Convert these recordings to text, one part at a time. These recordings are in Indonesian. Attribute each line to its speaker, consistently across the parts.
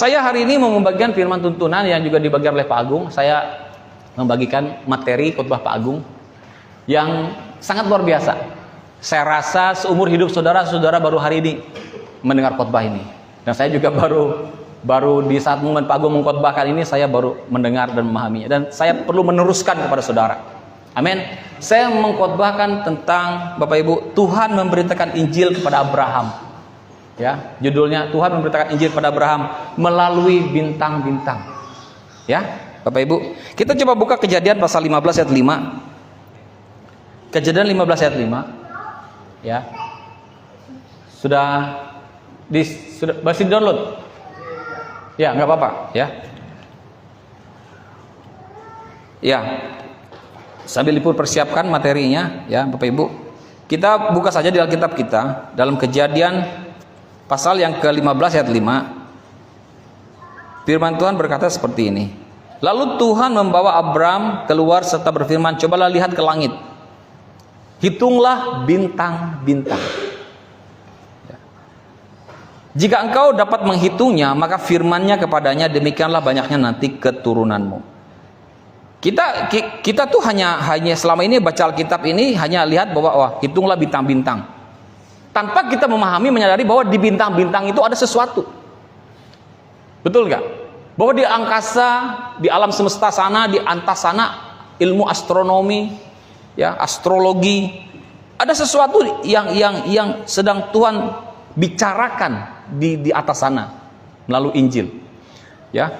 Speaker 1: saya hari ini mau membagikan firman tuntunan yang juga dibagikan oleh Pak Agung. Saya membagikan materi khotbah Pak Agung yang sangat luar biasa. Saya rasa seumur hidup saudara baru hari ini mendengar khotbah ini. Dan saya juga baru di saat momen Pak Agung mengkhotbahkan ini, saya baru mendengar dan memahaminya. Dan saya perlu meneruskan kepada saudara. Amin. Saya mengkhotbahkan tentang, Bapak Ibu, Tuhan memberitakan Injil kepada Abraham. Ya, judulnya Tuhan memberitakan Injil kepada Abraham melalui bintang-bintang. Ya, Bapak Ibu, kita coba buka Kejadian pasal 15 ayat 5. Kejadian 15 ayat 5. Ya. Sudah masih download? Ya, nggak apa-apa, ya. Ya. Sambil Ibu persiapkan materinya, ya, Bapak Ibu. Kita buka saja di Alkitab kita dalam Kejadian pasal yang ke-15 ayat 5. Firman Tuhan berkata seperti ini. Lalu Tuhan membawa Abram keluar serta berfirman, cobalah lihat ke langit. Hitunglah bintang-bintang. Jika engkau dapat menghitungnya, maka firman-Nya kepadanya, demikianlah banyaknya nanti keturunanmu. Kita tuh hanya selama ini baca Alkitab ini hanya lihat bahwa wah, hitunglah bintang-bintang. Tanpa kita memahami, menyadari bahwa di bintang-bintang itu ada sesuatu. Betul nggak? Bahwa di angkasa, di alam semesta sana, di antas sana, ilmu astronomi, ya, astrologi, ada sesuatu yang sedang Tuhan bicarakan di atas sana melalui Injil. Ya.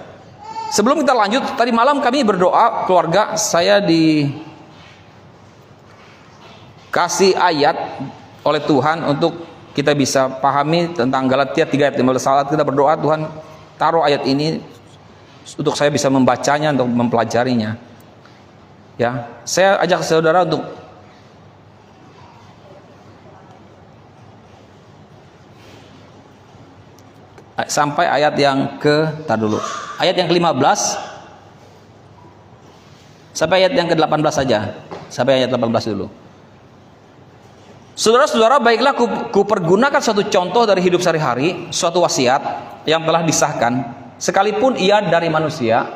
Speaker 1: Sebelum kita lanjut, tadi malam kami berdoa keluarga, saya dikasih ayat oleh Tuhan untuk kita bisa pahami tentang Galatia 3 ayat 15. Saat kita berdoa, Tuhan taruh ayat ini untuk saya bisa membacanya, untuk mempelajarinya. Ya, saya ajak saudara untuk sampai ayat yang ayat yang ke-15 sampai ayat yang ke-18 saja. Sampai ayat 18 dulu. Saudara-saudara, baiklah kupergunakan suatu contoh dari hidup sehari-hari, suatu wasiat yang telah disahkan, sekalipun ia dari manusia.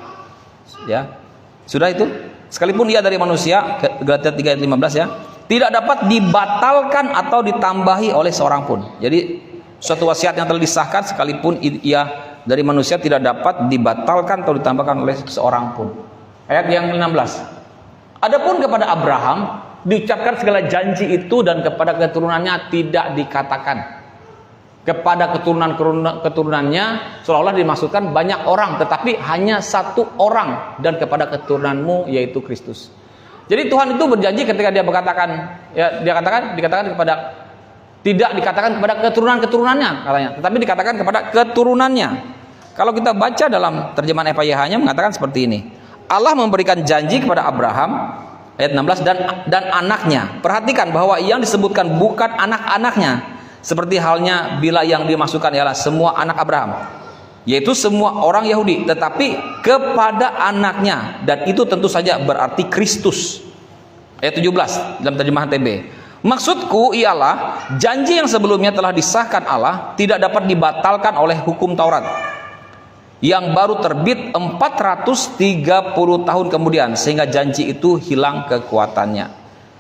Speaker 1: Ya, sudah itu. Sekalipun ia dari manusia, Galatia 3 ayat 15 ya, tidak dapat dibatalkan atau ditambahi oleh seorang pun. Jadi suatu wasiat yang telah disahkan, sekalipun ia dari manusia, tidak dapat dibatalkan atau ditambahkan oleh seorang pun. Ayat yang 16. Adapun kepada Abraham diucapkan segala janji itu, dan kepada keturunannya tidak dikatakan. Kepada keturunannya seolah-olah dimaksudkan banyak orang, tetapi hanya satu orang, dan kepada keturunanmu yaitu Kristus. Jadi Tuhan itu berjanji ketika dia berkatakan, ya, dikatakan kepada, tidak dikatakan kepada keturunan-keturunannya katanya, tetapi dikatakan kepada keturunannya. Kalau kita baca dalam terjemahan FIH-nya mengatakan seperti ini. Allah memberikan janji kepada Abraham ayat 16 dan anaknya. Perhatikan bahwa yang disebutkan bukan anak-anaknya, seperti halnya bila yang dimasukkan ialah semua anak Abraham, yaitu semua orang Yahudi, tetapi kepada anaknya, dan itu tentu saja berarti Kristus. Ayat 17 dalam terjemahan TB. Maksudku ialah janji yang sebelumnya telah disahkan Allah tidak dapat dibatalkan oleh hukum Taurat yang baru terbit 430 tahun kemudian, sehingga janji itu hilang kekuatannya.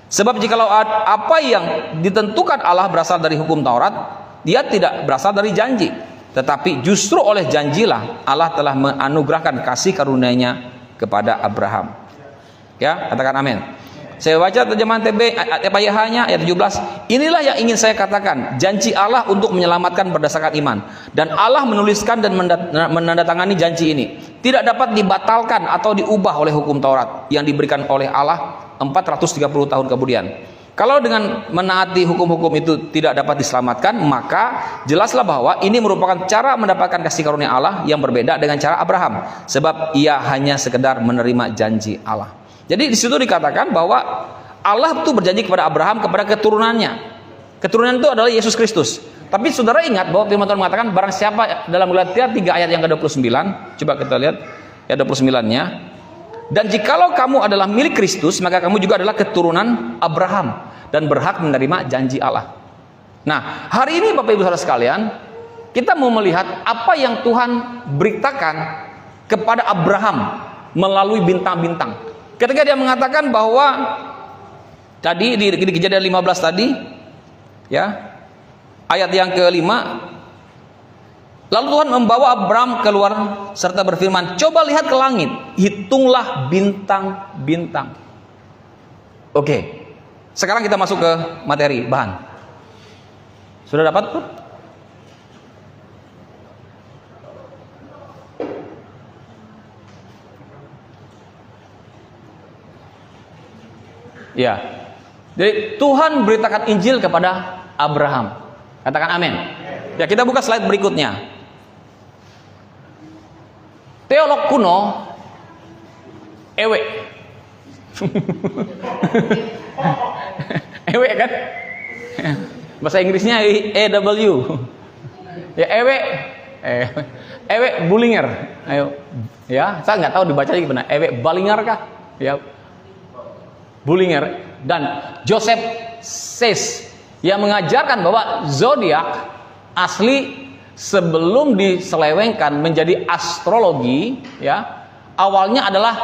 Speaker 1: Sebab jikalau apa yang ditentukan Allah berasal dari hukum Taurat, dia tidak berasal dari janji, tetapi justru oleh janjilah Allah telah menganugerahkan kasih karunia-Nya kepada Abraham. Ya, katakan amin. Saya baca terjemahan TB FIH-nya ayat 17. Inilah yang ingin saya katakan, janji Allah untuk menyelamatkan berdasarkan iman, dan Allah menuliskan dan menandatangani janji ini tidak dapat dibatalkan atau diubah oleh hukum Taurat yang diberikan oleh Allah 430 tahun kemudian. Kalau dengan menaati hukum-hukum itu tidak dapat diselamatkan, maka jelaslah bahwa ini merupakan cara mendapatkan kasih karunia Allah yang berbeda dengan cara Abraham, sebab ia hanya sekedar menerima janji Allah. Jadi di situ dikatakan bahwa Allah itu berjanji kepada Abraham, kepada keturunannya. Keturunan itu adalah Yesus Kristus. Tapi saudara ingat bahwa firman Tuhan mengatakan barang siapa, dalam Galatia 3 ayat yang ke-29, coba kita lihat ayat 29-nya. Dan jikalau kamu adalah milik Kristus, maka kamu juga adalah keturunan Abraham dan berhak menerima janji Allah. Nah, hari ini Bapak Ibu Saudara sekalian, kita mau melihat apa yang Tuhan beritakan kepada Abraham melalui bintang-bintang. Ketika dia mengatakan bahwa tadi di Kejadian 15 tadi, ya, ayat yang kelima, lalu Tuhan membawa Abraham keluar serta berfirman, coba lihat ke langit, hitunglah bintang-bintang. Oke, sekarang kita masuk ke materi bahan. Sudah dapat tuh? Ya, jadi Tuhan beritakan Injil kepada Abraham. Katakan amin. Ya, kita buka slide berikutnya. Teolog kuno, Ewe. Ewe kan? Bahasa Inggrisnya EW. Ya, Ewe Bullinger. Ayo. Ya, saya nggak tahu dibacanya gimana. Ewe Bullinger kah? Ya. Bullinger dan Joseph Sayce yang mengajarkan bahwa zodiak asli sebelum diselewengkan menjadi astrologi, ya, awalnya adalah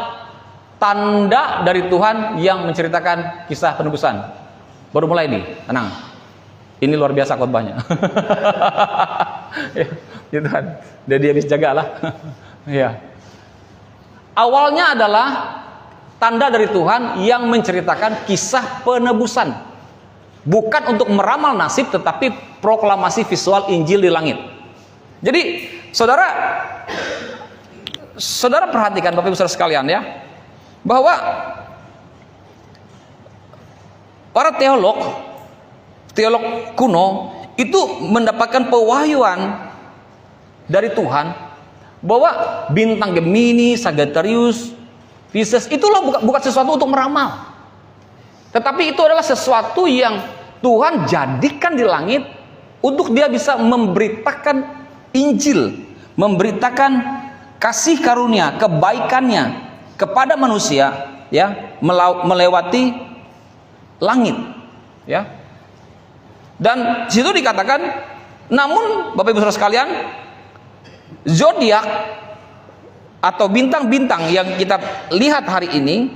Speaker 1: tanda dari Tuhan yang menceritakan kisah penebusan. Baru mulai nih, tenang. Ini luar biasa khotbahnya. Ya, Tuhan, jadi habis jagalah. Ya. Awalnya adalah tanda dari Tuhan yang menceritakan kisah penebusan. Bukan untuk meramal nasib, tetapi proklamasi visual Injil di langit. Jadi, saudara perhatikan Bapak Ibu Saudara sekalian ya, bahwa para teolog kuno itu mendapatkan pewahyuan dari Tuhan bahwa bintang Gemini, Sagittarius, Pisces itulah bukan sesuatu untuk meramal, tetapi itu adalah sesuatu yang Tuhan jadikan di langit untuk dia bisa memberitakan Injil, memberitakan kasih karunia, kebaikannya kepada manusia, ya, melewati langit, ya. Dan situ dikatakan, namun Bapak Ibu Saudara sekalian, zodiak atau bintang-bintang yang kita lihat hari ini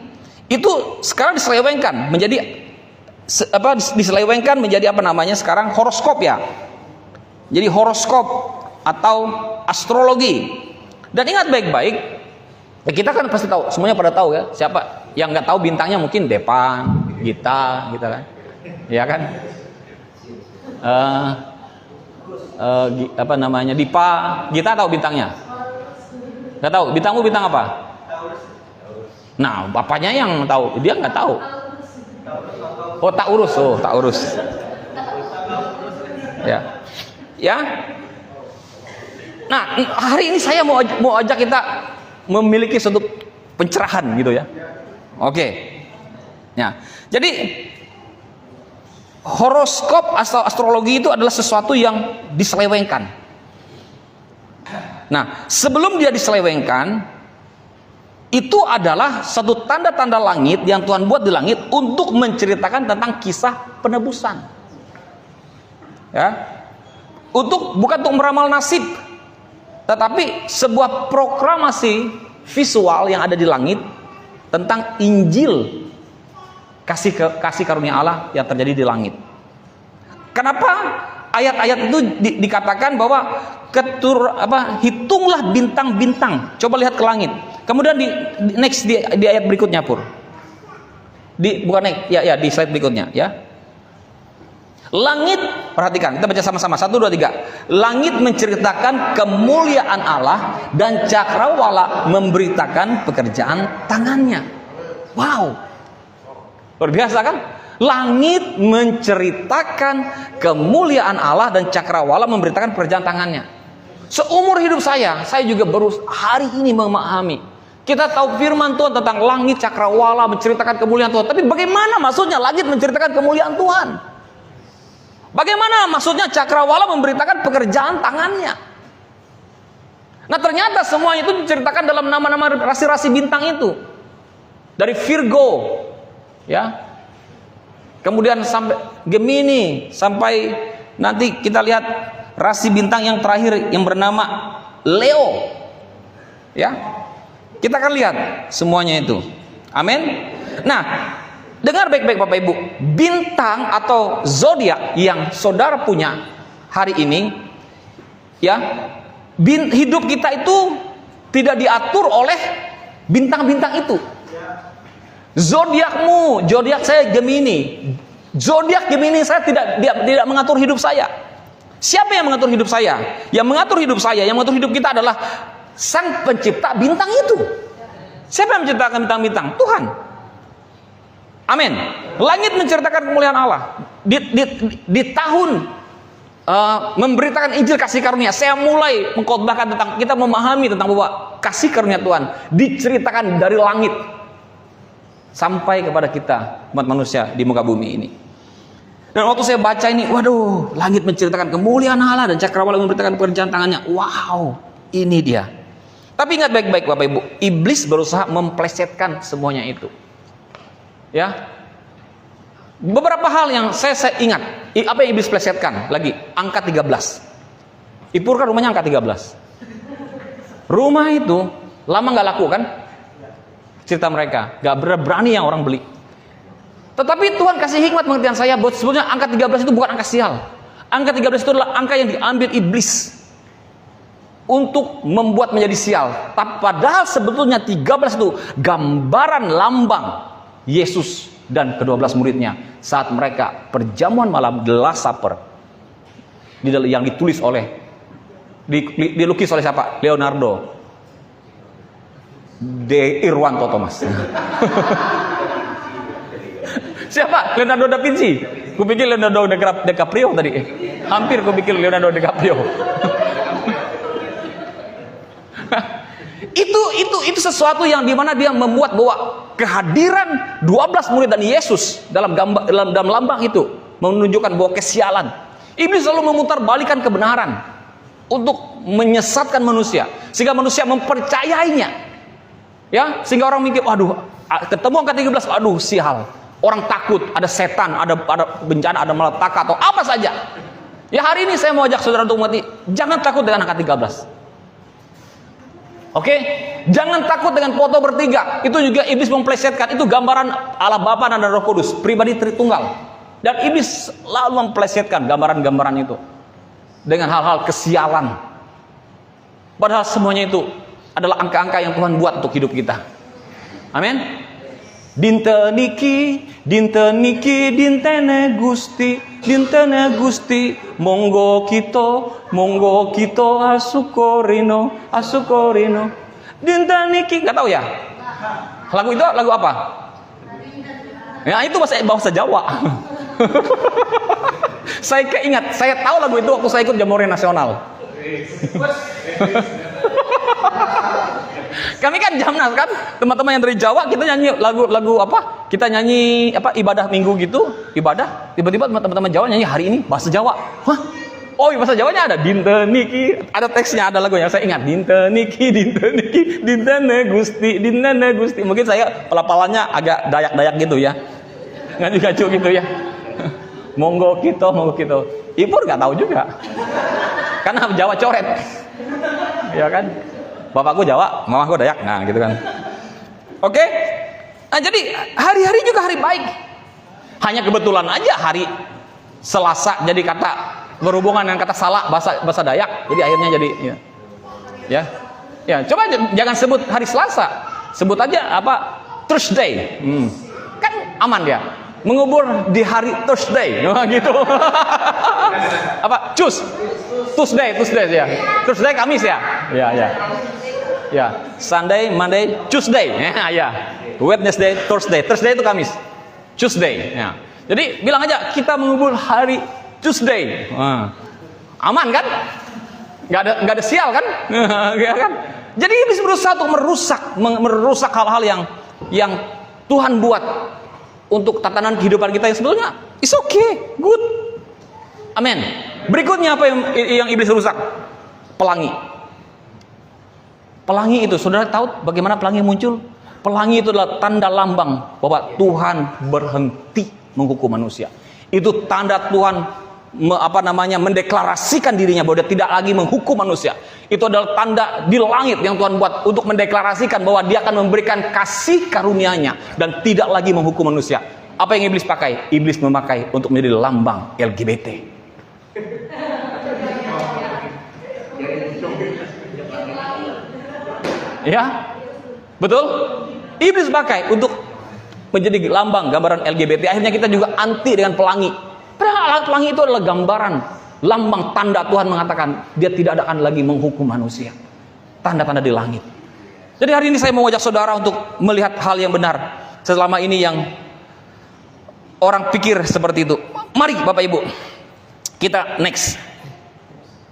Speaker 1: itu sekarang diselewengkan menjadi sekarang horoskop, ya. Jadi horoskop atau astrologi. Dan ingat baik-baik, kita kan pasti tahu, semuanya pada tahu ya. Siapa yang nggak tahu bintangnya mungkin Depan, Gita, gitu kan? Ya kan? Dipa, Gita tahu bintangnya? Nggak tahu. Bintangmu bintang apa? Nah, bapaknya yang tahu, dia nggak tahu. Oh, Taurus. Oh, Taurus. Ya. Ya. Nah, hari ini saya mau ajak kita memiliki suatu pencerahan gitu ya. Oke. Ya. Jadi horoskop atau astrologi itu adalah sesuatu yang diselewengkan. Nah, sebelum dia diselewengkan, itu adalah satu tanda-tanda langit yang Tuhan buat di langit untuk menceritakan tentang kisah penebusan. Ya. Bukan untuk meramal nasib, tetapi sebuah proklamasi visual yang ada di langit tentang Injil kasih karunia Allah yang terjadi di langit. Kenapa ayat-ayat itu dikatakan bahwa hitunglah bintang-bintang, coba lihat ke langit. Kemudian di ayat berikutnya, Pur. Di slide berikutnya, ya. Langit, perhatikan, kita baca sama-sama, 1, 2, 3. Langit menceritakan kemuliaan Allah dan cakrawala memberitakan pekerjaan tangannya. Wow, luar biasa kan? Langit menceritakan kemuliaan Allah dan cakrawala memberitakan pekerjaan tangannya. Seumur hidup saya juga baru hari ini memahami. Kita tahu firman Tuhan tentang langit, cakrawala menceritakan kemuliaan Tuhan. Tapi bagaimana maksudnya langit menceritakan kemuliaan Tuhan? Bagaimana maksudnya cakrawala memberitakan pekerjaan tangannya? Nah, ternyata semuanya itu diceritakan dalam nama-nama rasi-rasi bintang itu. Dari Virgo, ya. Kemudian sampai Gemini, sampai nanti kita lihat rasi bintang yang terakhir yang bernama Leo. Ya. Kita akan lihat semuanya itu. Amin. Nah, dengar baik-baik Bapak Ibu, bintang atau zodiak yang saudara punya hari ini, ya, hidup kita itu tidak diatur oleh bintang-bintang itu. Zodiakmu, zodiak saya Gemini, zodiak Gemini saya tidak mengatur hidup saya. Siapa yang mengatur hidup saya? Yang mengatur hidup saya, yang mengatur hidup kita adalah Sang Pencipta bintang itu. Siapa yang menciptakan bintang-bintang? Tuhan. Amin. Langit menceritakan kemuliaan Allah. Di tahun memberitakan Injil kasih karunia, saya mulai mengkhotbahkan tentang, kita memahami tentang bahwa kasih karunia Tuhan diceritakan dari langit sampai kepada kita umat manusia di muka bumi ini. Dan waktu saya baca ini, waduh, langit menceritakan kemuliaan Allah dan cakrawala memberitakan pekerjaan tangannya. Wow, ini dia. Tapi ingat baik-baik Bapak Ibu, iblis berusaha memplesetkan semuanya itu. Ya. Beberapa hal yang saya ingat, apa yang iblis plesetkan? Lagi, angka 13. Ipur kan rumahnya angka 13. Rumah itu lama nggak laku kan? Cerita mereka, nggak berani yang orang beli. Tetapi Tuhan kasih hikmat pengertian saya, buat sebetulnya angka 13 itu bukan angka sial. Angka 13 itu adalah angka yang diambil iblis untuk membuat menjadi sial. Tapi padahal sebetulnya 13 itu gambaran lambang Yesus dan ke-12 muridnya saat mereka perjamuan malam the last supper, yang ditulis oleh dilukis oleh siapa? Leonardo de Irwanto Thomas. Siapa? Leonardo da Vinci. Kupikir Leonardo DiCaprio tadi. Hampir kupikir Leonardo DiCaprio. Itu sesuatu yang dimana dia membuat bahwa kehadiran 12 murid dan Yesus dalam lambang itu menunjukkan bahwa kesialan. Iblis selalu memutarbalikkan kebenaran untuk menyesatkan manusia sehingga manusia mempercayainya. Ya, sehingga orang mikir, waduh, ketemu angka 13, aduh sial. Orang takut, ada setan, ada bencana, ada malapetaka atau apa saja. Ya, hari ini saya mau ajak saudara untuk mati, jangan takut dengan angka 13. Oke? Jangan takut dengan foto bertiga. Itu juga iblis memplesetkan. Itu gambaran Allah Bapa dan Roh Kudus, pribadi Tritunggal. Dan iblis selalu memplesetkan gambaran-gambaran itu dengan hal-hal kesialan. Padahal semuanya itu adalah angka-angka yang Tuhan buat untuk hidup kita. Amin. Dinten niki dintene Gusti monggo kita asukorino dinten niki. Nggak tahu ya lagu itu, lagu apa ya? Itu bahasa Jawa. Saya keingat, saya tahu lagu itu waktu saya ikut Jamboree Nasional. Kami kan Jamnas kan, teman-teman yang dari Jawa, kita nyanyi lagu apa? Kita nyanyi apa, ibadah minggu gitu, ibadah. Tiba-tiba teman-teman Jawa nyanyi hari ini bahasa Jawa. Hah? Oh, bahasa Jawanya ada. Dinten niki, ada teksnya, ada lagunya. Saya ingat, dinten niki, dintene Gusti. Mungkin saya pelapalannya agak dayak-dayak gitu ya. Ngacu-ngacu gitu ya. Monggo kita. Ipur nggak tahu juga. Karena Jawa coret. Ya kan? Bapakku Jawa, mamaku Dayak, nah gitu kan. Oke? Nah, jadi hari-hari juga hari baik. Hanya kebetulan aja hari Selasa jadi kata berhubungan dengan kata salah bahasa Dayak, jadi akhirnya jadi ya. Coba jangan sebut hari Selasa, sebut aja apa Thursday. Kan aman dia. Mengubur di hari Thursday, gitu. Apa? Tuesday ya. Tuesday Kamis ya. Ya. Sunday, Monday, Tuesday. Ya. Wednesday, Thursday. Thursday itu Kamis. Tuesday. Ya. Jadi bilang aja kita mengubur hari Tuesday. Aman kan? Nggak ada sial kan? Kan? Jadi iblis berusaha untuk merusak hal-hal yang Tuhan buat untuk tatanan kehidupan kita yang sebetulnya it's okay, good. Amin. Berikutnya apa yang iblis rusak? Pelangi. Pelangi itu, saudara tahu bagaimana pelangi muncul? Pelangi itu adalah tanda lambang bahwa Tuhan berhenti menghukum manusia. Itu tanda Tuhan mendeklarasikan dirinya bahwa dia tidak lagi menghukum manusia. Itu adalah tanda di langit yang Tuhan buat untuk mendeklarasikan bahwa dia akan memberikan kasih karunia-Nya dan tidak lagi menghukum manusia. Apa yang iblis pakai? Iblis memakai untuk menjadi lambang LGBT. Ya, betul? Iblis pakai untuk menjadi lambang gambaran LGBT. Akhirnya kita juga anti dengan pelangi. Padahal pelangi itu adalah gambaran, lambang, tanda Tuhan mengatakan dia tidak akan lagi menghukum manusia. Tanda-tanda di langit. Jadi hari ini saya mau ajak saudara untuk melihat hal yang benar. Selama ini yang orang pikir seperti itu. Mari Bapak Ibu, kita next.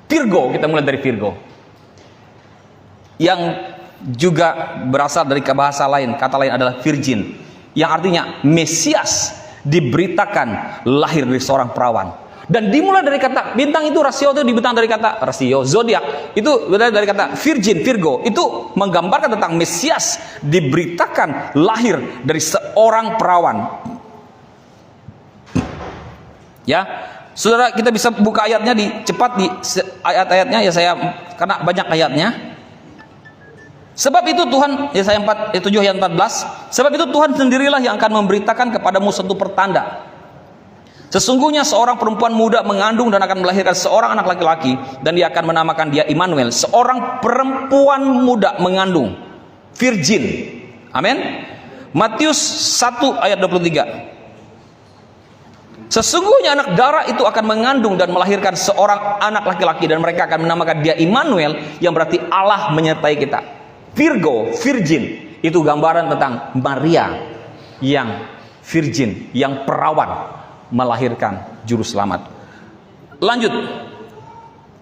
Speaker 1: Virgo, kita mulai dari Virgo. Yang juga berasal dari bahasa lain, kata lain adalah virgin, yang artinya Mesias diberitakan lahir dari seorang perawan. Dan dimulai dari kata bintang itu, rasio itu dibentang dari kata rasio, zodiak itu dari kata virgin, Virgo, itu menggambarkan tentang Mesias diberitakan lahir dari seorang perawan. Ya, saudara, kita bisa buka ayatnya cepat di ayat-ayatnya ya, saya karena banyak ayatnya. Sebab itu Tuhan, Yesaya 7 ayat 14, sebab itu Tuhan sendirilah yang akan memberitakan kepadamu satu pertanda. Sesungguhnya seorang perempuan muda mengandung dan akan melahirkan seorang anak laki-laki, dan dia akan menamakan dia Immanuel. Seorang perempuan muda mengandung, virgin. Amin. Matius 1 ayat 23. Sesungguhnya anak darah itu akan mengandung dan melahirkan seorang anak laki-laki, dan mereka akan menamakan dia Immanuel, yang berarti Allah menyertai kita. Virgo, virgin, itu gambaran tentang Maria yang virgin, yang perawan, melahirkan juru selamat. Lanjut,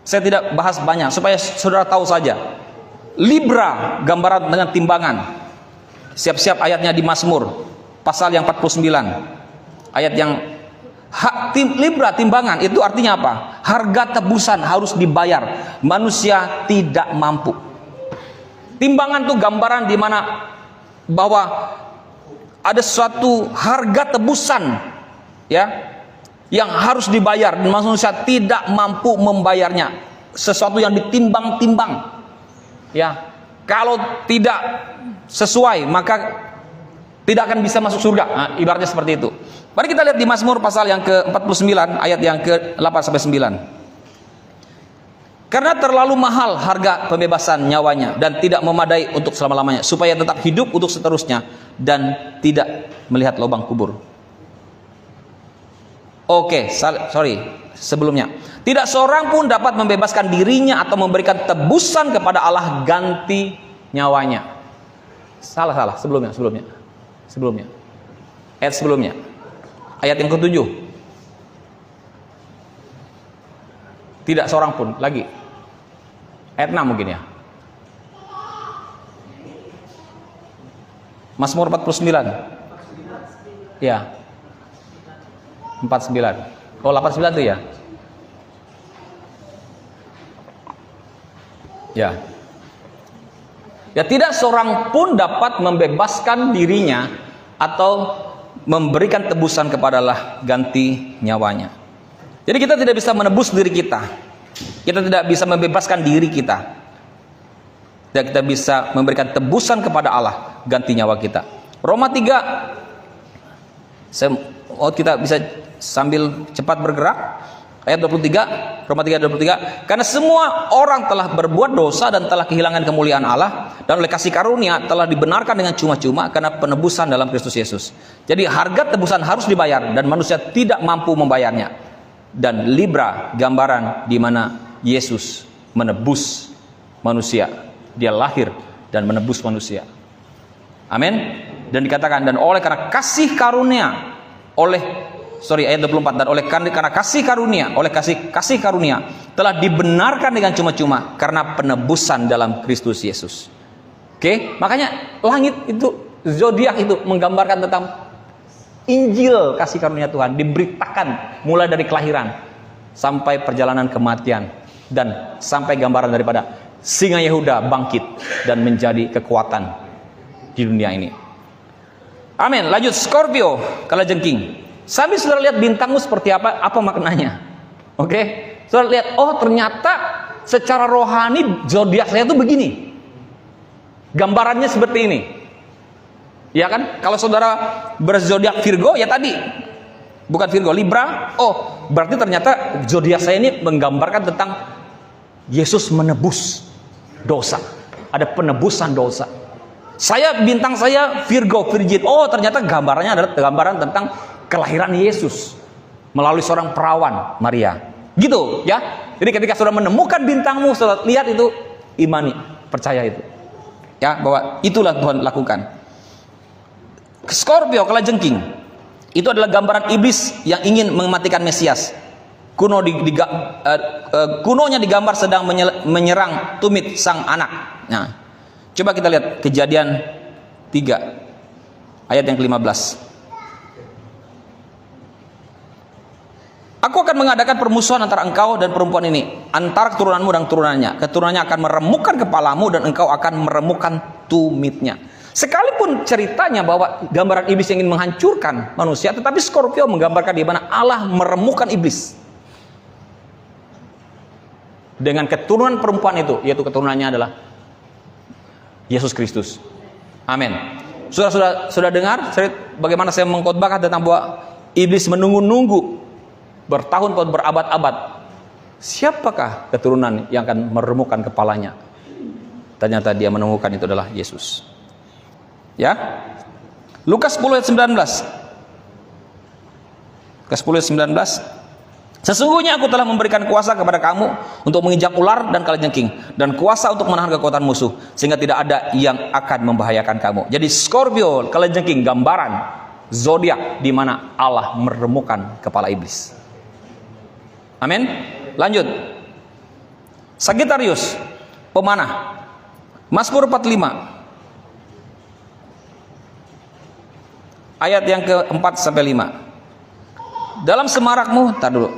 Speaker 1: saya tidak bahas banyak supaya saudara tahu saja. Libra, gambaran dengan timbangan. Siap-siap ayatnya di Mazmur pasal yang 49, ayat yang Libra, timbangan, itu artinya apa? Harga tebusan harus dibayar, manusia tidak mampu. Timbangan itu gambaran di mana bahwa ada suatu harga tebusan, ya, yang harus dibayar dan manusia tidak mampu membayarnya. Sesuatu yang ditimbang-timbang, ya, kalau tidak sesuai maka tidak akan bisa masuk surga. Nah, ibaratnya seperti itu. Mari kita lihat di Mazmur pasal yang ke-49 ayat yang ke-8 sampai 9. Karena terlalu mahal harga pembebasan nyawanya dan tidak memadai untuk selama-lamanya, supaya tetap hidup untuk seterusnya dan tidak melihat lubang kubur. Oke, sorry, sebelumnya. Tidak seorang pun dapat membebaskan dirinya atau memberikan tebusan kepada Allah ganti nyawanya. Salah, sebelumnya. Ayat sebelumnya. Ayat yang ke-7. Tidak seorang pun lagi. Ayat 6 mungkin ya. Mazmur 49. Ya. 49. Oh, 89 itu ya. Ya. Ya, tidak seorang pun dapat membebaskan dirinya atau memberikan tebusan kepada Allah ganti nyawanya. Jadi kita tidak bisa menebus diri kita. Kita tidak bisa membebaskan diri kita. Dan kita bisa memberikan tebusan kepada Allah ganti nyawa kita. Roma 3. Kita bisa sambil cepat bergerak. Ayat 23, Roma 3:23. Karena semua orang telah berbuat dosa dan telah kehilangan kemuliaan Allah, dan oleh kasih karunia telah dibenarkan dengan cuma-cuma karena penebusan dalam Kristus Yesus. Jadi harga tebusan harus dibayar dan manusia tidak mampu membayarnya. Dan Libra, gambaran di mana Yesus menebus manusia. Dia lahir dan menebus manusia. Amin. Dan dikatakan, dan oleh karena kasih karunia, ayat 24, dan oleh karena kasih karunia telah dibenarkan dengan cuma-cuma karena penebusan dalam Kristus Yesus. Oke, makanya langit itu, zodiak itu menggambarkan tentang Injil kasih karunia Tuhan, diberitakan mulai dari kelahiran sampai perjalanan kematian, dan sampai gambaran daripada singa Yehuda bangkit dan menjadi kekuatan di dunia ini. Amin. Lanjut, Scorpio, kalajengking. Sambil saudara lihat bintangmu seperti apa maknanya? Oke, saudara lihat, oh ternyata secara rohani zodiak saya tuh begini. Gambarannya seperti ini. Ya kan? Kalau saudara berzodiak Virgo, ya tadi. Bukan Virgo, Libra. Oh, berarti ternyata zodiak saya ini menggambarkan tentang Yesus menebus dosa. Ada penebusan dosa. Bintang saya Virgo, Virgin. Oh, ternyata gambarannya adalah gambaran tentang kelahiran Yesus melalui seorang perawan, Maria. Gitu, ya. Jadi ketika saudara menemukan bintangmu, saudara lihat itu, imani, percaya itu. Ya, bahwa itulah Tuhan lakukan. Scorpio, kalajengking, itu adalah gambaran iblis yang ingin mematikan Mesias. Kunonya digambar sedang menyerang tumit sang anak. Nah, coba kita lihat Kejadian 3 ayat yang ke-15. Aku akan mengadakan permusuhan antara engkau dan perempuan ini, antara keturunanmu dan keturunannya. Keturunannya akan meremukkan kepalamu dan engkau akan meremukkan tumitnya. Sekalipun ceritanya bahwa gambaran iblis yang ingin menghancurkan manusia, tetapi Scorpio menggambarkan di mana Allah meremukkan iblis dengan keturunan perempuan itu, yaitu keturunannya adalah Yesus Kristus. Amin. Sudah dengar bagaimana saya mengkhotbahkan tentang bahwa iblis menunggu-nunggu bertahun-tahun, berabad-abad, siapakah keturunan yang akan meremukkan kepalanya? Ternyata dia menemukan itu adalah Yesus. Ya, Lukas 10 ayat 19. Lukas 10 ayat 19. Sesungguhnya aku telah memberikan kuasa kepada kamu untuk menginjak ular dan kalajengking, dan kuasa untuk menahan kekuatan musuh, sehingga tidak ada yang akan membahayakan kamu. Jadi Scorpio, kalajengking, gambaran zodiak di mana Allah meremukkan kepala iblis. Amin. Lanjut. Sagittarius, pemanah. Mazmur 45 ayat yang ke-4 sampai 5. Dalam semarakmu, tar dulu.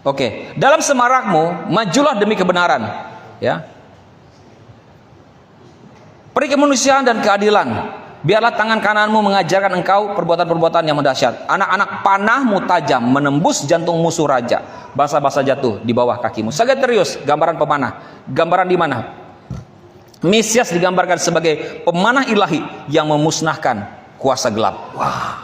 Speaker 1: Oke, dalam semarakmu majulah demi kebenaran, ya. Peri kemanusiaan dan keadilan. Biarlah tangan kananmu mengajarkan engkau perbuatan-perbuatan yang mendahsyat. Anak-anak panahmu tajam menembus jantung musuh raja. Basa-basa jatuh di bawah kakimu. Sagittarius, gambaran pemanah. Gambaran di mana? Mesias digambarkan sebagai pemanah ilahi yang memusnahkan kuasa gelap. Wah.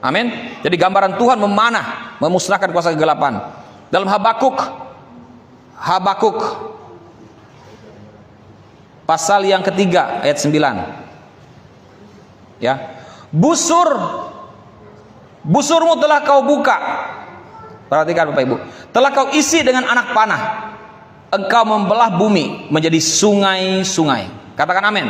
Speaker 1: Amin. Jadi gambaran Tuhan memanah, memusnahkan kuasa kegelapan. Dalam Habakuk pasal yang ketiga ayat 9. Ya. Busurmu telah kau buka. Perhatikan Bapak Ibu. Telah kau isi dengan anak panah. Engkau membelah bumi menjadi sungai-sungai. Katakan amin.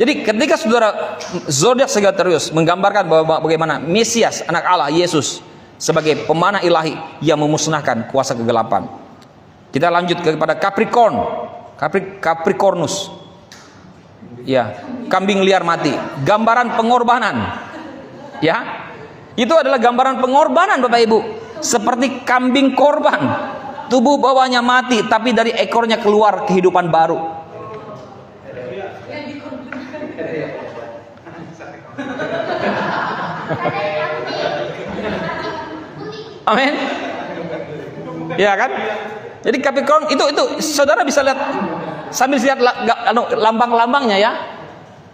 Speaker 1: Jadi ketika saudara zodiak Sagittarius menggambarkan bahwa bagaimana Mesias, anak Allah, Yesus sebagai pemanah ilahi yang memusnahkan kuasa kegelapan. Kita lanjut kepada Capricornus. Ya, kambing liar mati. Gambaran pengorbanan. Ya. Itu adalah gambaran pengorbanan Bapak Ibu. Seperti kambing korban. Tubuh bawahnya mati, tapi dari ekornya keluar kehidupan baru. Amin. Ya kan? Jadi Capricorn itu saudara bisa lihat sambil lihat lambang-lambangnya ya.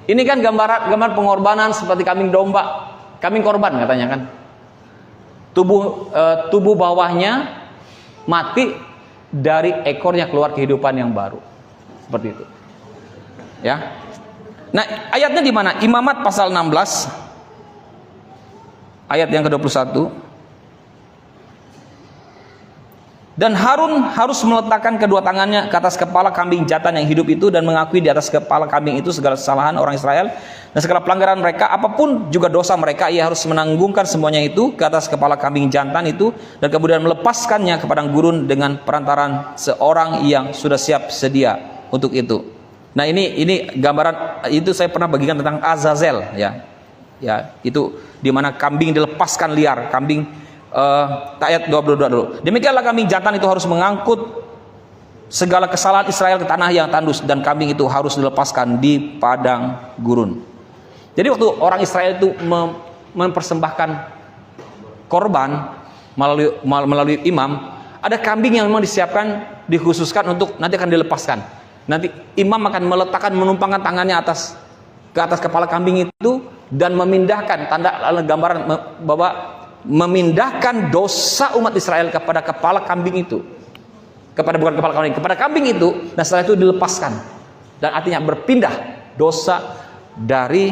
Speaker 1: Ini kan gambar pengorbanan seperti kambing domba, kambing korban katanya kan. Tubuh bawahnya mati, dari ekornya keluar kehidupan yang baru. Seperti itu. Ya. Nah, ayatnya di mana? Imamat pasal 16 ayat yang ke-21. Dan Harun harus meletakkan kedua tangannya ke atas kepala kambing jantan yang hidup itu dan mengakui di atas kepala kambing itu segala kesalahan orang Israel dan segala pelanggaran mereka, apapun juga dosa mereka, ia harus menanggungkan semuanya itu ke atas kepala kambing jantan itu dan kemudian melepaskannya ke padang gurun dengan perantaran seorang yang sudah siap sedia untuk itu. Nah, ini gambaran itu saya pernah bagikan tentang Azazel ya. Ya, itu di mana kambing dilepaskan liar, kambing ayat 22 dulu. Demikianlah kambing jantan itu harus mengangkut segala kesalahan Israel ke tanah yang tandus dan kambing itu harus dilepaskan di padang gurun. Jadi waktu orang Israel itu mempersembahkan korban melalui imam, ada kambing yang memang disiapkan, dikhususkan untuk nanti akan dilepaskan. Nanti imam akan meletakkan, menumpangkan tangannya ke atas kepala kambing itu dan memindahkan, tanda gambaran bahwa memindahkan dosa umat Israel kepada kepala kambing itu. Kepada kambing itu, dan setelah itu dilepaskan. Dan artinya berpindah dosa dari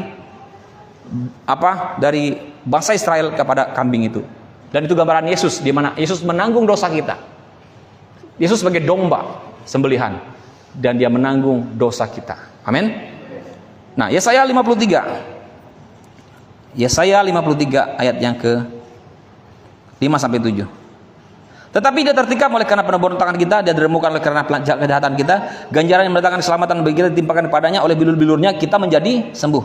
Speaker 1: bangsa Israel kepada kambing itu. Dan itu gambaran Yesus, di mana Yesus menanggung dosa kita. Yesus sebagai domba sembelihan, dan dia menanggung dosa kita. Amin. Nah, Yesaya 53 ayat yang ke 5-7. Tetapi dia tertikam oleh karena pemberontakan kita, dia diremukkan oleh karena kejahatan kita, ganjaran yang mendatangkan keselamatan bagi kita ditimpakan kepadanya, oleh bilur-bilurnya kita menjadi sembuh.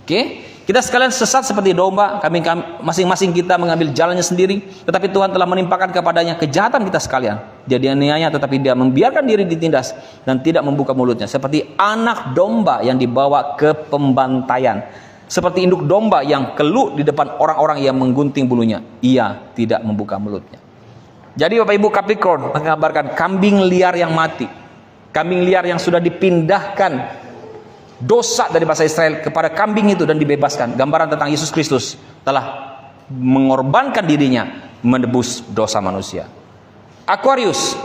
Speaker 1: Oke? Kita sekalian sesat seperti domba, kami masing-masing kita mengambil jalannya sendiri, tetapi Tuhan telah menimpakan kepadanya kejahatan kita sekalian. Dia dianiaya, tetapi dia membiarkan diri ditindas dan tidak membuka mulutnya, seperti anak domba yang dibawa ke pembantaian, seperti induk domba yang keluh di depan orang-orang yang menggunting bulunya, ia tidak membuka mulutnya. Jadi Bapak Ibu, Capricorn menggambarkan kambing liar yang mati, kambing liar yang sudah dipindahkan dosa dari bangsa Israel kepada kambing itu dan dibebaskan. Gambaran tentang Yesus Kristus telah mengorbankan dirinya menebus dosa manusia. Aquarius,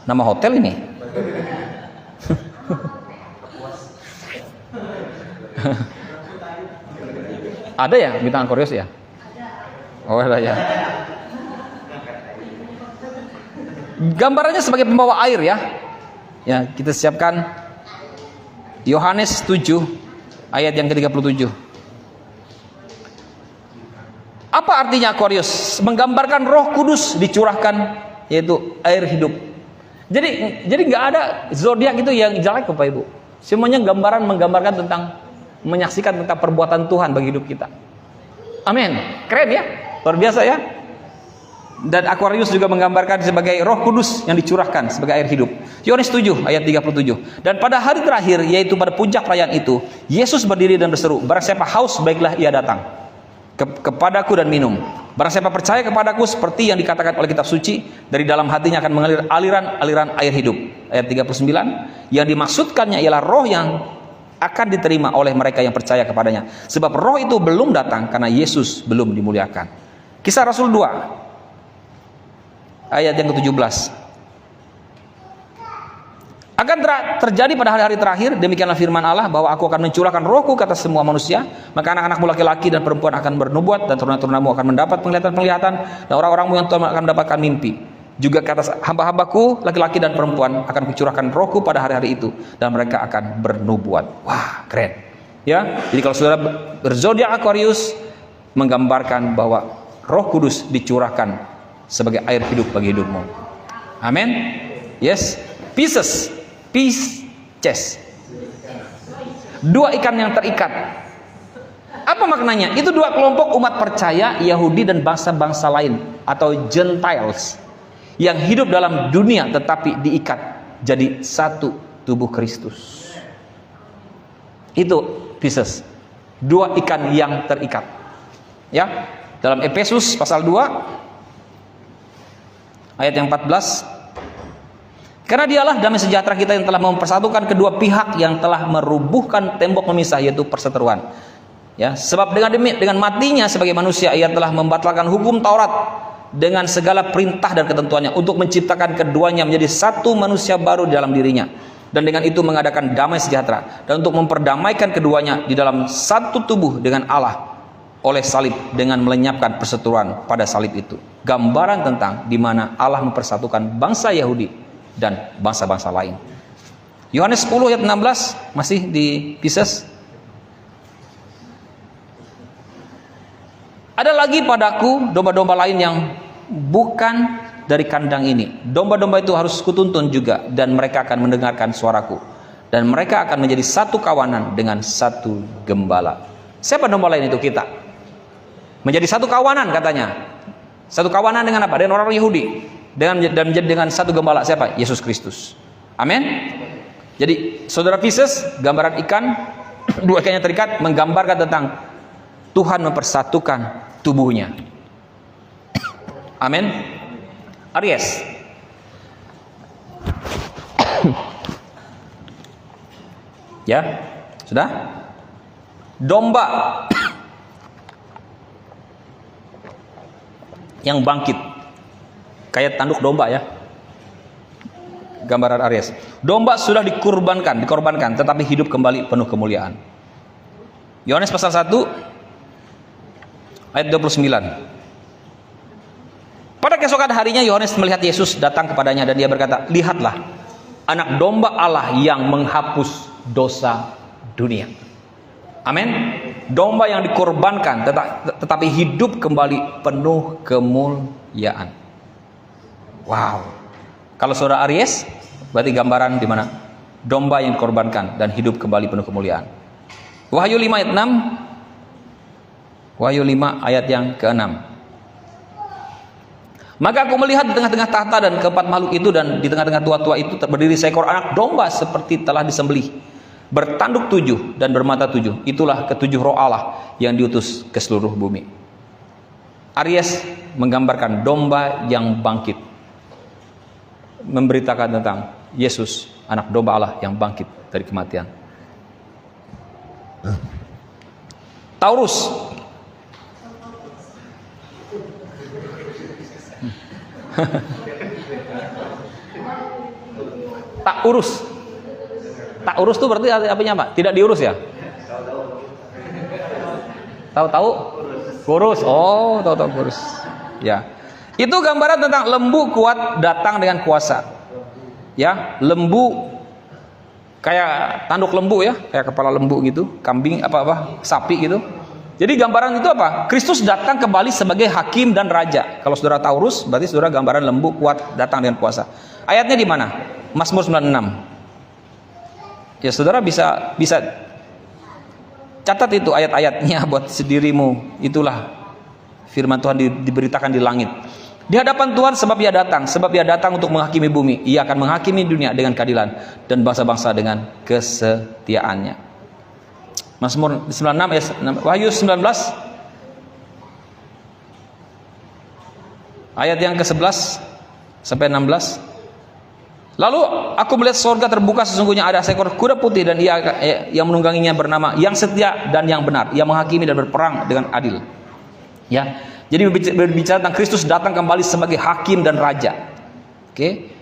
Speaker 1: nama hotel ini. Ada ya bintang Aquarius ya? Oh ada ya. Gambarannya sebagai pembawa air ya. Ya, kita siapkan Yohanes 7 ayat yang ke-37. Apa artinya Aquarius? Menggambarkan Roh Kudus dicurahkan, yaitu air hidup. Jadi nggak ada zodiak itu yang jelek Bapak Ibu. Semuanya menggambarkan tentang, menyaksikan tentang perbuatan Tuhan bagi hidup kita. Amin. Keren ya? Luar biasa ya. Dan Aquarius juga menggambarkan sebagai Roh Kudus yang dicurahkan sebagai air hidup. Yohanes 7 ayat 37. Dan pada hari terakhir, yaitu pada puncak perayaan itu, Yesus berdiri dan berseru, barang siapa haus, baiklah ia datang kepadaku dan minum. Barang siapa percaya kepadaku, seperti yang dikatakan oleh kitab suci, dari dalam hatinya akan mengalir aliran air hidup. Ayat 39. Yang dimaksudkannya ialah roh yang akan diterima oleh mereka yang percaya kepadanya. Sebab roh itu belum datang karena Yesus belum dimuliakan. Kisah Rasul 2 ayat yang ke-17. Akan terjadi pada hari-hari terakhir, demikianlah firman Allah, bahwa aku akan mencurahkan rohku ke atas semua manusia, maka anak-anakmu laki-laki dan perempuan akan bernubuat, dan turun-turunamu akan mendapat penglihatan-penglihatan, dan orang-orangmu yang tua akan mendapatkan mimpi. Juga ke atas hamba-hambaku laki-laki dan perempuan akan kucurahkan rohku pada hari-hari itu, dan mereka akan bernubuat. Wah, keren ya. Jadi kalau saudara berzodiak Aquarius, menggambarkan bahwa Roh Kudus dicurahkan sebagai air hidup bagi hidupmu. Amin. Yes. Pisces. Dua ikan yang terikat. Apa maknanya? Itu dua kelompok umat percaya, Yahudi dan bangsa-bangsa lain atau Gentiles, yang hidup dalam dunia tetapi diikat jadi satu tubuh Kristus. Itu Pisces. Dua ikan yang terikat. Ya. Dalam Efesus pasal 2 ayat yang 14, karena dialah damai sejahtera kita yang telah mempersatukan kedua pihak yang telah merubuhkan tembok pemisah, yaitu perseteruan. Ya, sebab dengan matinya sebagai manusia ia telah membatalkan hukum Taurat dengan segala perintah dan ketentuannya, untuk menciptakan keduanya menjadi satu manusia baru di dalam dirinya, dan dengan itu mengadakan damai sejahtera, dan untuk memperdamaikan keduanya di dalam satu tubuh dengan Allah oleh salib, dengan melenyapkan perseteruan pada salib itu. Gambaran tentang di mana Allah mempersatukan bangsa Yahudi dan bangsa-bangsa lain. Yohanes 10 ayat 16 masih di Pisces. Ada lagi padaku domba-domba lain yang bukan dari kandang ini. Domba-domba itu harus kutuntun juga, dan mereka akan mendengarkan suaraku, dan mereka akan menjadi satu kawanan dengan satu gembala. Siapa domba lain itu? Kita. Menjadi satu kawanan katanya. Satu kawanan dengan apa? Dengan orang Yahudi. Dan menjadi dengan satu gembala. Siapa? Yesus Kristus. Amin. Jadi saudara Pisces, gambaran ikan, dua ikannya terikat, menggambarkan tentang Tuhan mempersatukan tubuhnya. Amin. Aries. Ya, sudah? Domba yang bangkit, kayak tanduk domba ya. Gambaran Aries. Domba sudah dikorbankan, tetapi hidup kembali penuh kemuliaan. Yohanes pasal 1 ayat 29. Pada keesokan harinya Yohanes melihat Yesus datang kepadanya dan dia berkata, "Lihatlah, anak domba Allah yang menghapus dosa dunia." Amin. Domba yang dikorbankan tetapi hidup kembali penuh kemuliaan. Wow. Kalau saudara Aries, berarti gambaran di mana? Domba yang dikorbankan dan hidup kembali penuh kemuliaan. Wahyu 5 ayat 6. Wahyu 5 ayat yang ke-6. Maka aku melihat di tengah-tengah tahta dan keempat makhluk itu, dan di tengah-tengah tua-tua itu berdiri seekor anak domba seperti telah disembelih, bertanduk 7 dan bermata 7. Itulah ketujuh roh Allah yang diutus ke seluruh bumi. Aries menggambarkan domba yang bangkit, memberitakan tentang Yesus, anak domba Allah yang bangkit dari kematian. Taurus. Tak urus. Tak urus itu berarti artinya apa? Tidak diurus ya? Tahu-tahu? Kurus. Oh, tahu-tahu kurus. Ya. Itu gambaran tentang lembu kuat datang dengan kuasa. Ya, lembu kayak tanduk lembu ya, kayak kepala lembu gitu, kambing apa sapi gitu. Jadi gambaran itu apa? Kristus datang kembali sebagai hakim dan raja. Kalau saudara Taurus, berarti saudara gambaran lembu kuat datang dengan kuasa. Ayatnya di mana? Mazmur 96. Ya, saudara bisa catat itu ayat-ayatnya buat sendirimu. Itulah firman Tuhan diberitakan di langit. Di hadapan Tuhan sebab Ia datang untuk menghakimi bumi. Ia akan menghakimi dunia dengan keadilan dan bangsa-bangsa dengan kesetiaannya. Mazmur 96 ya, Wahyu 19 ayat yang ke-11 sampai 16. Lalu aku melihat sorga terbuka, sesungguhnya ada seekor kuda putih dan ia yang menungganginya bernama Yang Setia dan Yang Benar. Ia menghakimi dan berperang dengan adil. Ya. Jadi berbicara tentang Kristus datang kembali sebagai hakim dan raja. Oke.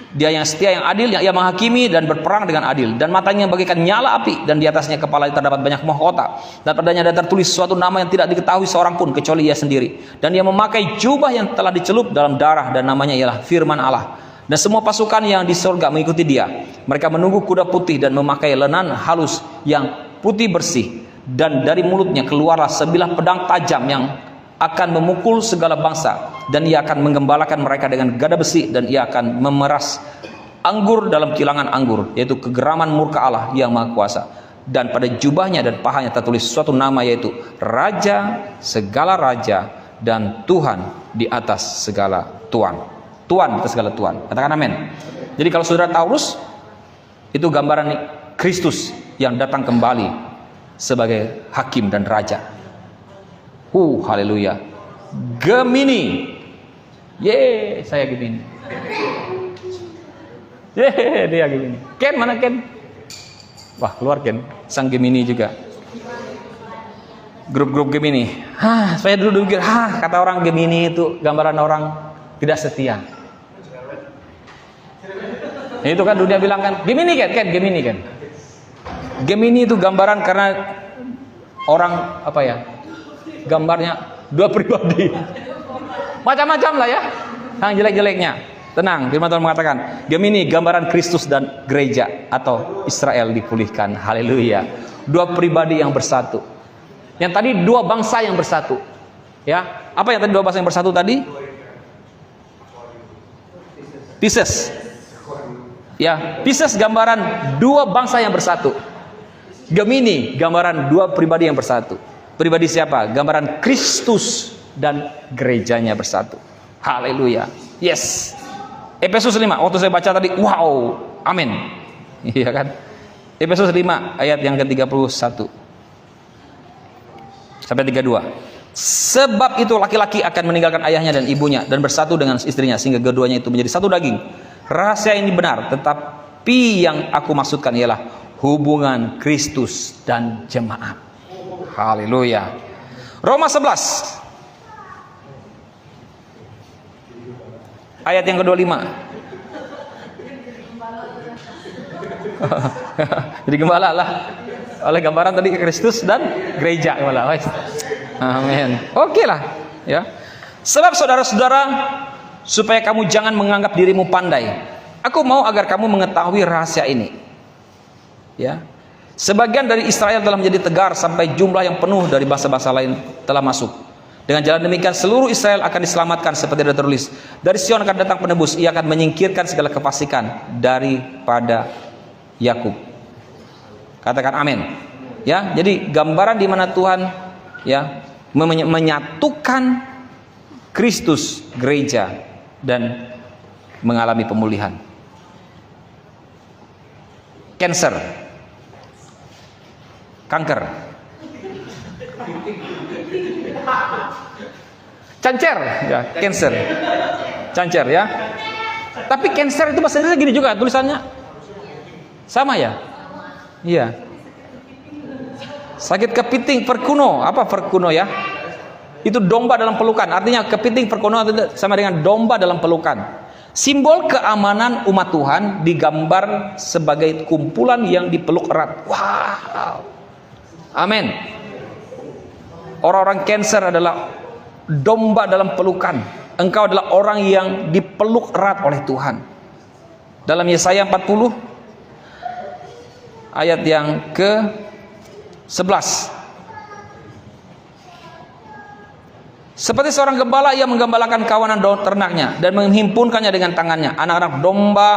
Speaker 1: Dia yang setia, yang adil, yang ia menghakimi dan berperang dengan adil. Dan matanya bagaikan nyala api, dan di atasnya kepala terdapat banyak mahkota. Dan padanya ada tertulis suatu nama yang tidak diketahui seorang pun kecuali Ia sendiri. Dan Ia memakai jubah yang telah dicelup dalam darah, dan namanya ialah Firman Allah. Dan semua pasukan yang di surga mengikuti Dia. Mereka menunggu kuda putih dan memakai lenan halus yang putih bersih. Dan dari mulutnya keluarlah sebilah pedang tajam yang akan memukul segala bangsa, dan Ia akan menggembalakan mereka dengan gada besi, dan Ia akan memeras anggur dalam kilangan anggur, yaitu kegeraman murka Allah yang Maha Kuasa. Dan pada jubahnya dan pahanya tertulis suatu nama, yaitu Raja segala raja dan Tuhan di atas segala tuan. Tuan di atas segala tuan. Katakan amin. Jadi kalau saudara Taurus, itu gambaran Kristus yang datang kembali sebagai hakim dan raja. Haleluya. Gemini. Saya Gemini. Dia Gemini. Ken, mana Ken? Wah, keluar Ken. Sang Gemini juga. Grup-grup Gemini. Saya dulu pikir, kata orang Gemini itu gambaran orang tidak setia. Itu kan dunia bilang kan, Gemini kan, Gemini kan. Gemini itu gambaran karena orang apa ya? Gambarnya dua pribadi. Macam-macam lah ya. Yang jelek-jeleknya. Tenang, firman Tuhan mengatakan, Gemini gambaran Kristus dan gereja atau Israel dipulihkan. Haleluya. Dua pribadi yang bersatu. Yang tadi dua bangsa yang bersatu. Ya, apa yang tadi dua bangsa yang bersatu tadi? Pisces. Ya, Pisces gambaran dua bangsa yang bersatu. Gemini gambaran dua pribadi yang bersatu. Pribadi siapa? Gambaran Kristus dan gerejanya bersatu. Haleluya. Yes. Efesus 5. Waktu saya baca tadi, wow, amin. Iya kan? Efesus 5 ayat yang ke-31. Sampai 32. Sebab itu laki-laki akan meninggalkan ayahnya dan ibunya dan bersatu dengan istrinya sehingga keduanya itu menjadi satu daging. Rahasia ini benar, tetapi yang aku maksudkan ialah hubungan Kristus dan jemaat. Haleluya. Roma 11 ayat yang ke-25. Jadi gembala lah. Oleh gambaran tadi Kristus dan gereja gembala. Amin. Oke lah, ya. Sebab saudara-saudara, supaya kamu jangan menganggap dirimu pandai, aku mau agar kamu mengetahui rahasia ini. Ya. Sebagian dari Israel telah menjadi tegar sampai jumlah yang penuh dari bangsa-bangsa lain telah masuk. Dengan jalan demikian seluruh Israel akan diselamatkan seperti ada tertulis. Dari Sion akan datang penebus, ia akan menyingkirkan segala kefasikan daripada Yakub. Katakan amin. Ya, jadi gambaran di mana Tuhan ya menyatukan Kristus, gereja, dan mengalami pemulihan. Cancer, kanker, cancer, ya, cancer, cancer, ya. Tapi cancer itu bahasa Inggrisnya gini juga tulisannya, sama ya? Iya. Sakit kepiting perkuno, apa perkuno ya? Itu domba dalam pelukan. Artinya kepiting perkuno sama dengan domba dalam pelukan. Simbol keamanan umat Tuhan digambar sebagai kumpulan yang dipeluk erat. Wow. Amin. Orang-orang cancer adalah domba dalam pelukan. Engkau adalah orang yang dipeluk erat oleh Tuhan. Dalam Yesaya 40 ayat yang ke-11. Seperti seorang gembala, ia menggembalakan kawanan ternaknya dan menghimpunkannya dengan tangannya. Anak-anak domba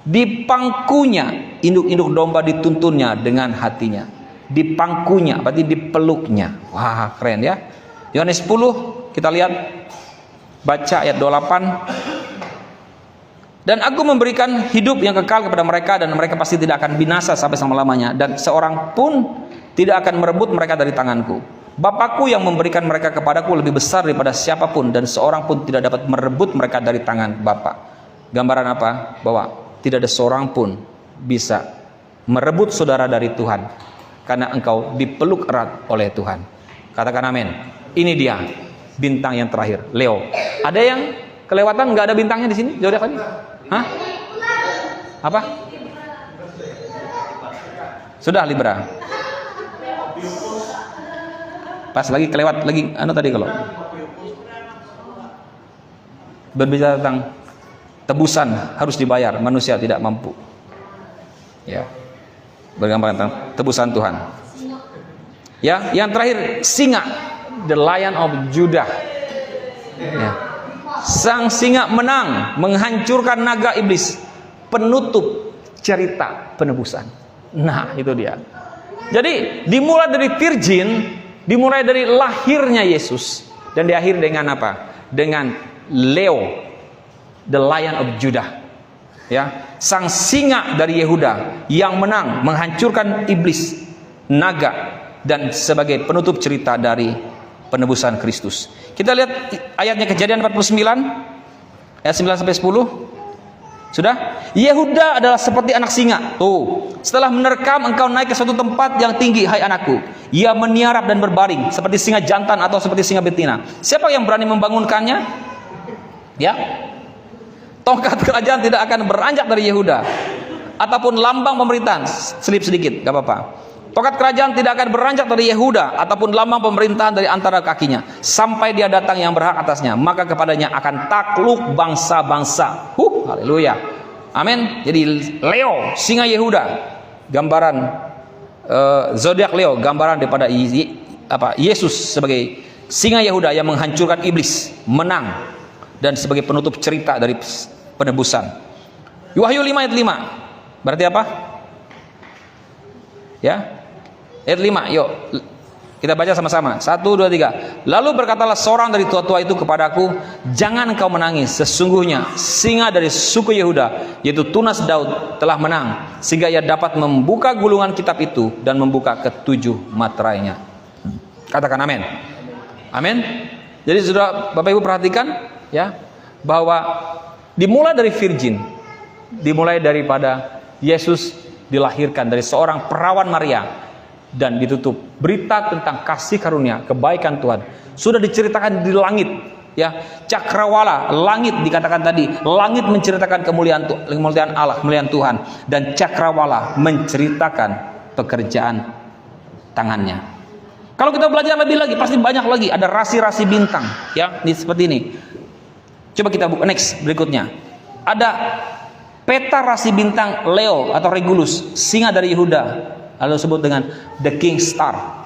Speaker 1: dipangkunya, induk-induk domba dituntunnya dengan hatinya. Dipangkunya, berarti dipeluknya. Wah, keren ya. Yohanes 10, kita lihat, baca ayat 28. Dan aku memberikan hidup yang kekal kepada mereka, dan mereka pasti tidak akan binasa sampai selama-lamanya, dan seorang pun tidak akan merebut mereka dari tanganku. Bapakku yang memberikan mereka kepadaku lebih besar daripada siapapun, dan seorang pun tidak dapat merebut mereka dari tangan Bapa. Gambaran apa? Bahwa tidak ada seorang pun bisa merebut saudara dari Tuhan, karena engkau dipeluk erat oleh Tuhan. Katakan amin. Ini dia bintang yang terakhir, Leo. Ada yang kelewatan nggak ada bintangnya di sini? Zodiak tadi? Hah? Apa? Sudah Libra. Pas lagi kelewat lagi tadi kalau berbicara tentang tebusan harus dibayar, manusia tidak mampu. Ya. Bergambar tentang tebusan Tuhan. Ya, yang terakhir singa, the Lion of Judah. Ya. Sang singa menang menghancurkan naga iblis, penutup cerita penebusan. Nah, itu dia. Jadi dimulai dari virgin, dimulai dari lahirnya Yesus, dan diakhiri dengan apa? Dengan Leo, the Lion of Judah. Ya, sang singa dari Yehuda yang menang menghancurkan iblis, naga, dan sebagai penutup cerita dari penebusan Kristus. Kita lihat ayatnya Kejadian 49 ayat 9 sampai 10. Sudah? Yehuda adalah seperti anak singa. Tuh, setelah menerkam engkau naik ke suatu tempat yang tinggi, hai anakku. Ia meniarap dan berbaring seperti singa jantan atau seperti singa betina. Siapa yang berani membangunkannya? Ya. Tongkat kerajaan tidak akan beranjak dari Yehuda, ataupun lambang pemerintahan. Selip sedikit, gak apa-apa. Tongkat kerajaan tidak akan beranjak dari Yehuda, ataupun lambang pemerintahan dari antara kakinya, sampai dia datang yang berhak atasnya, maka kepadanya akan takluk bangsa-bangsa. Haleluya. Amin. Jadi Leo, singa Yehuda, gambaran zodiak Leo, gambaran daripada Yesus sebagai singa Yehuda yang menghancurkan iblis, menang, dan sebagai penutup cerita dari penebusan. Wahyu 5 ayat 5. Berarti apa? Ya. Ayat 5, yuk kita baca sama-sama. 1, 2, 3. Lalu berkatalah seorang dari tua-tua itu kepadaku, jangan engkau menangis, sesungguhnya singa dari suku Yehuda, yaitu tunas Daud, telah menang, sehingga ia dapat membuka gulungan kitab itu dan membuka ketujuh materainya. Katakan amin. Amin. Jadi sudah Bapak Ibu perhatikan ya, bahwa dimulai dari virgin, dimulai daripada Yesus dilahirkan dari seorang perawan Maria, dan ditutup berita tentang kasih karunia, kebaikan Tuhan sudah diceritakan di langit ya. Cakrawala, langit dikatakan tadi, langit menceritakan kemuliaan Allah, kemuliaan Tuhan, dan cakrawala menceritakan pekerjaan tangannya. Kalau kita belajar lebih lagi, pasti banyak lagi, ada rasi-rasi bintang ya, ini seperti ini. Coba kita buka next berikutnya. Ada peta rasi bintang Leo atau Regulus, singa dari Yehuda, lalu disebut dengan the king star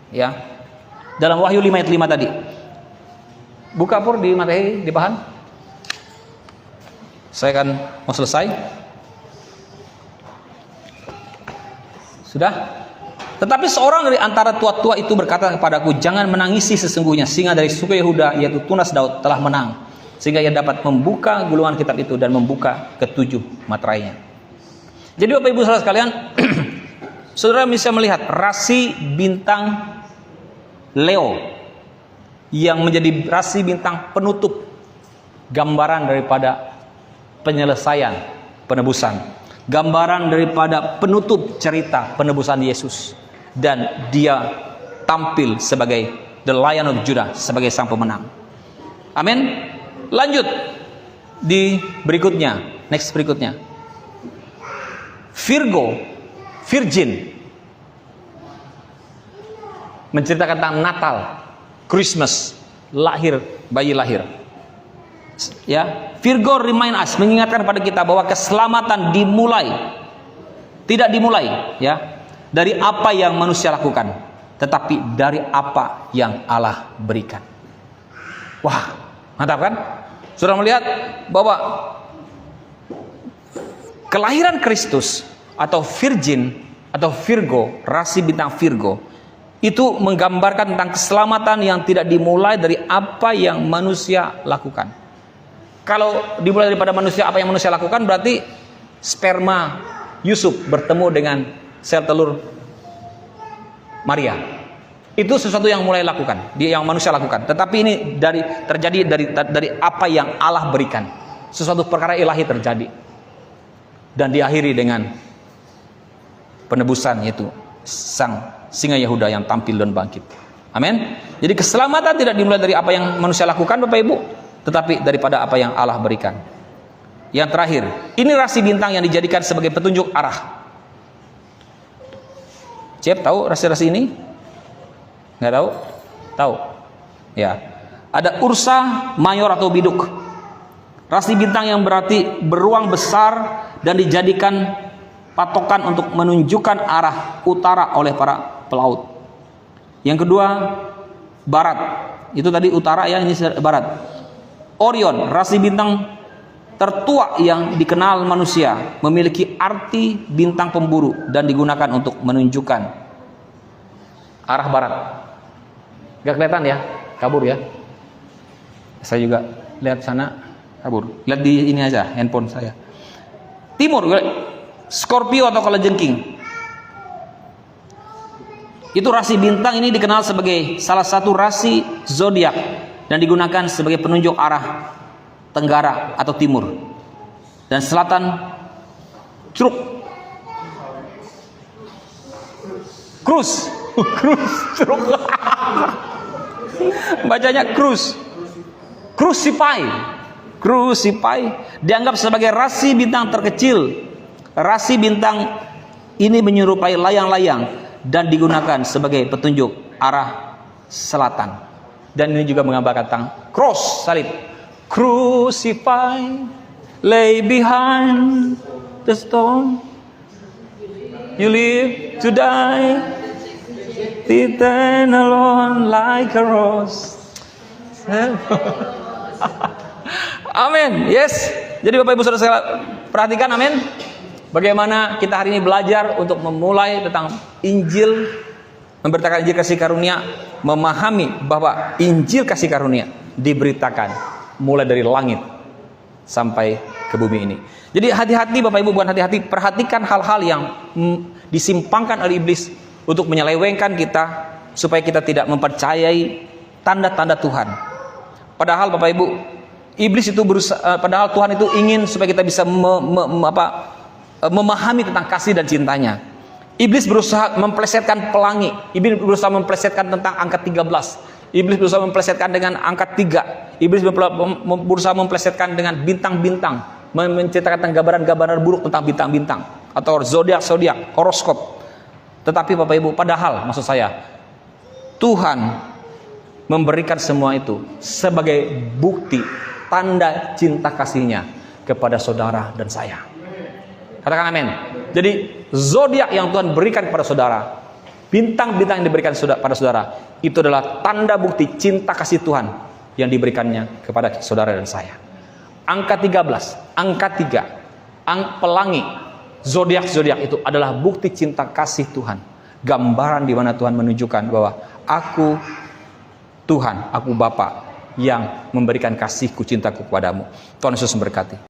Speaker 1: ya, dalam Wahyu 5 ayat 5 tadi. Buka Pur di materi, di bahan. Saya akan mau selesai. Sudah? Tetapi seorang dari antara tua-tua itu berkata kepadaku, jangan menangisi, sesungguhnya singa dari suku Yehuda, yaitu tunas Daud, telah menang, sehingga ia dapat membuka gulungan kitab itu dan membuka ketujuh materainya. Jadi Bapak Ibu saudara sekalian, saudara bisa melihat rasi bintang Leo yang menjadi rasi bintang penutup, gambaran daripada penyelesaian penebusan, gambaran daripada penutup cerita penebusan Yesus, dan dia tampil sebagai the Lion of Judah, sebagai sang pemenang. Amin. Lanjut di berikutnya, next berikutnya. Virgo, virgin, menceritakan tentang Natal, Christmas, lahir, bayi lahir. Ya, Virgo remind us, mengingatkan pada kita bahwa keselamatan tidak dimulai ya dari apa yang manusia lakukan, tetapi dari apa yang Allah berikan. Wah, mantap kan? Sudah melihat bahwa kelahiran Kristus atau virgin atau Virgo, rasi bintang Virgo, itu menggambarkan tentang keselamatan yang tidak dimulai dari apa yang manusia lakukan. Kalau dimulai daripada manusia, apa yang manusia lakukan, berarti sperma Yusuf bertemu dengan sel telur Maria. Itu sesuatu yang mulai lakukan, yang manusia lakukan. Tetapi ini terjadi dari apa yang Allah berikan. Sesuatu perkara ilahi terjadi. Dan diakhiri dengan penebusan, yaitu sang singa Yehuda yang tampil dan bangkit. Amin. Jadi keselamatan tidak dimulai dari apa yang manusia lakukan Bapak Ibu, tetapi daripada apa yang Allah berikan. Yang terakhir, ini rasi bintang yang dijadikan sebagai petunjuk arah. Cep tahu rasi-rasi ini? Nggak tahu? Tahu? Ya. Ada Ursa Mayor atau Biduk, rasi bintang yang berarti beruang besar dan dijadikan patokan untuk menunjukkan arah utara oleh para pelaut. Yang kedua, Barat. Itu tadi utara ya, ini Barat. Orion, rasi bintang tertua yang dikenal manusia, memiliki arti bintang pemburu dan digunakan untuk menunjukkan arah barat. Gak kelihatan ya? Kabur ya? Saya juga lihat sana, kabur. Lihat di ini aja, handphone saya. Timur, Scorpio atau kalajengking. Itu rasi bintang ini dikenal sebagai salah satu rasi zodiak dan digunakan sebagai penunjuk arah tenggara atau timur dan selatan. Cruz bacanya Crucify dianggap sebagai rasi bintang terkecil. Rasi bintang ini menyerupai layang-layang dan digunakan sebagai petunjuk arah selatan, dan ini juga menggambarkan tentang cross, salib. Crucify, lay behind the stone, you live to die, eaten alone like a rose. Amin. Yes. Jadi Bapak Ibu Saudara perhatikan, amin. Bagaimana kita hari ini belajar untuk memulai tentang Injil, memberitakan Injil kasih karunia, memahami bahwa Injil kasih karunia diberitakan mulai dari langit sampai ke bumi ini. Jadi hati-hati Bapak Ibu, bukan hati-hati, perhatikan hal-hal yang disimpangkan oleh iblis untuk menyelewengkan kita supaya kita tidak mempercayai tanda-tanda Tuhan. Padahal Bapak Ibu, iblis itu berusaha, padahal Tuhan itu ingin supaya kita bisa memahami tentang kasih dan cintanya. Iblis berusaha memplesetkan pelangi. Iblis berusaha memplesetkan tentang angka 13. Iblis berusaha memplesetkan dengan angka 3. Iblis berusaha memplesetkan dengan bintang-bintang, menceritakan tentang gambaran-gambaran buruk tentang bintang-bintang atau zodiak, horoskop. Tetapi Bapak Ibu, padahal maksud saya, Tuhan memberikan semua itu sebagai bukti tanda cinta kasihnya kepada saudara dan saya. Katakan amin. Jadi zodiak yang Tuhan berikan kepada saudara, bintang-bintang yang diberikan pada saudara, itu adalah tanda bukti cinta kasih Tuhan yang diberikannya kepada saudara dan saya. Angka 13, angka 3, pelangi, zodiak itu adalah bukti cinta kasih Tuhan. Gambaran di mana Tuhan menunjukkan bahwa aku Tuhan, aku Bapa yang memberikan kasihku, cintaku kepadamu. Tuhan Yesus memberkati.